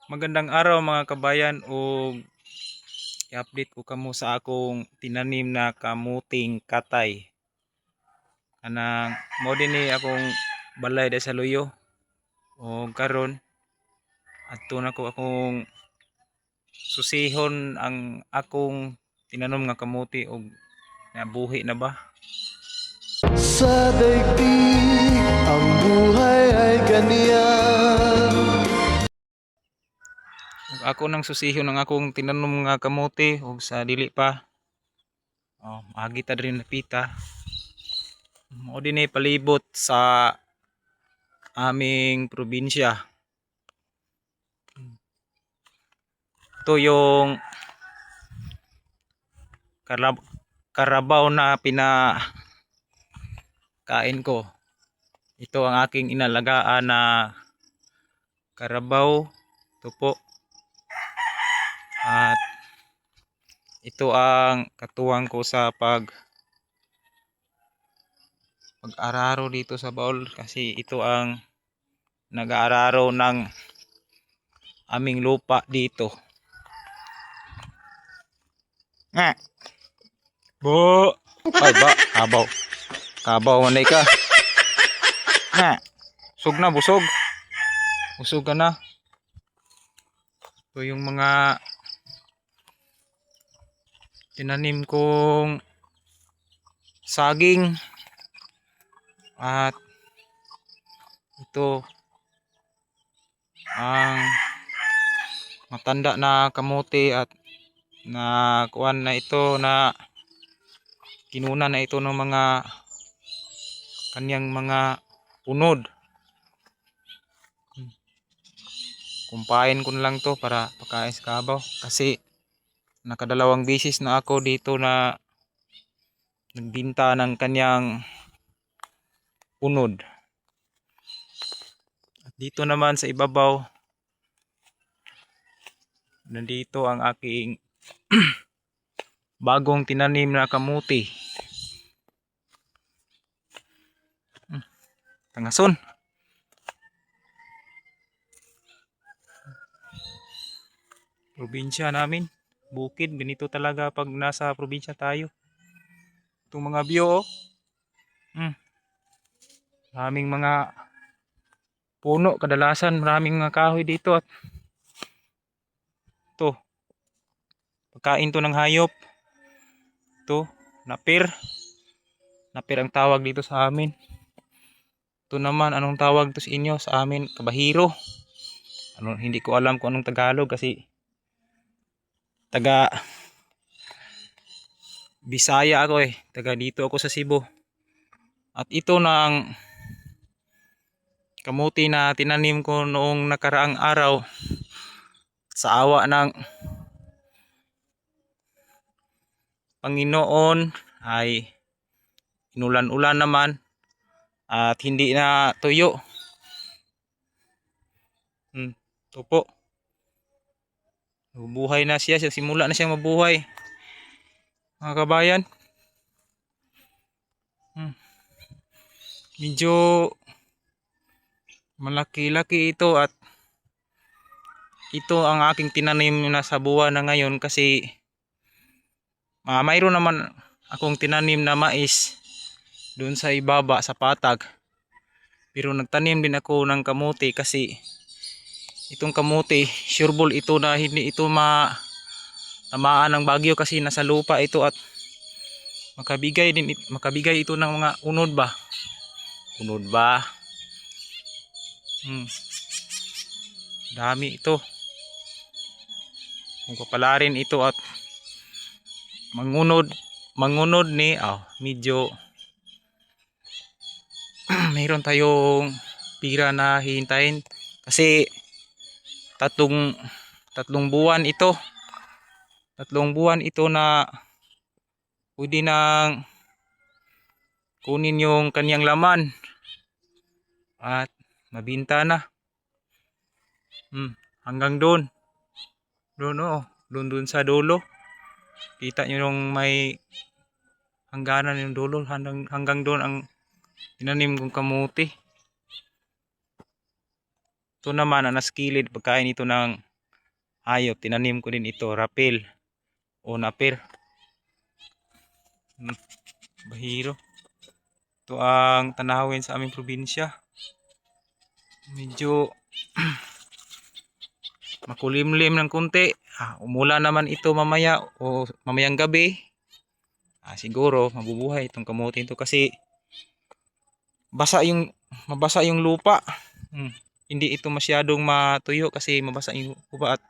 Magandang araw mga kabayan ug i-update ko kamo sa akong tinanim na kamuting katay. Kanang mo dinhi akong balay dai sa luyo. O karon adto na ko akong susihon ang akong tinanom nga kamuti og nabuhi na ba. Sa daigdig ang buhay ay ganyan. Ug ako nang susihon ang akong tinanom nga kamuti ug sa dili pa. Agi ta diri napita. Mao dinhi palibot sa aming probinsya. Ito yung karabaw na pinakain ko. Ito ang aking inalagaan na karabaw. Ito po. At ito ang katuwang ko sa pag-araro dito sa baul kasi ito ang nag-aararo ng aming lupa dito. Nga. Bo. Ay ba, kabaw. Kabaw manay ka. Nga. Busog na, busog. Busog ka na. Ito yung mga tinanim kong saging. At ito ang matanda na kamote at na kuan na ito na kinuna na ito ng mga kanyang mga punod. Kumpain ko na lang to para pagkain sa kabaw kasi nakadalawang bisis na ako dito na nagbinta ng kanyang punod. At dito naman sa ibabaw nandito ang aking bagong tinanim na kamuti. Tangason. Probinsya namin. Bukid. Ganito talaga pag nasa probinsya tayo. Itong mga view. Maraming mga puno. Kadalasan maraming mga kahoy dito. At ito. Pagkain to ng hayop. Ito. Napir. Napir ang tawag dito sa amin. Ito naman, anong tawag to sa inyo? Sa amin, kabahiro. Hindi ko alam kung anong Tagalog kasi taga Bisaya ako eh. Taga dito ako sa Cebu. At ito na ang kamuti na tinanim ko noong nakaraang araw. Sa awa ng Panginoon ay inulan-ulan naman at hindi na tuyo. Ito po. Buhay na siya. Simula na siyang mabuhay. Mga kabayan. Medyo malaki-laki ito at ito ang aking tinanim na sa buwan na ngayon kasi mayroon naman akong tinanim na mais doon sa ibaba sa patag. Pero nagtanim din ako ng kamuti kasi itong kamuti, sureball ito na hindi ito tamaan ng bagyo kasi nasa lupa ito at makabigay ito ng mga unod ba. Dami ito. Kung papalarin ito at mangunod ni medyo mayroon tayong pira na hihintayin kasi tatlong buwan ito na pwede nang kunin yung kanyang laman at mabinta na. Hanggang doon sa dulo kita nyo yung may hangganan yung dulo hanggang doon ang tinanim kong kamuti. Ito naman ang naskilid pagkain ito ng hayop. Tinanim ko din ito, rapil o napir. Bahiro. Ito ang tanawin sa aming probinsya. Medyo makulimlim ng kunti. Umulan naman ito mamaya o mamayang gabi. Siguro mabubuhay itong kamuti ito kasi mabasa yung lupa. Hindi ito masyadong matuyo kasi mabasa yung lupa at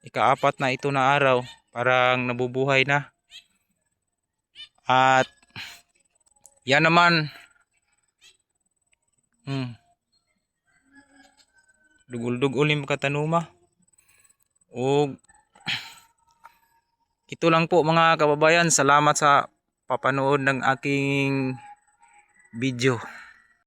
ikaapat na ito na araw parang nabubuhay na. At yan naman dugul-dugul yung katanuma. O ito lang po mga kababayan, salamat sa papanood ng aking video.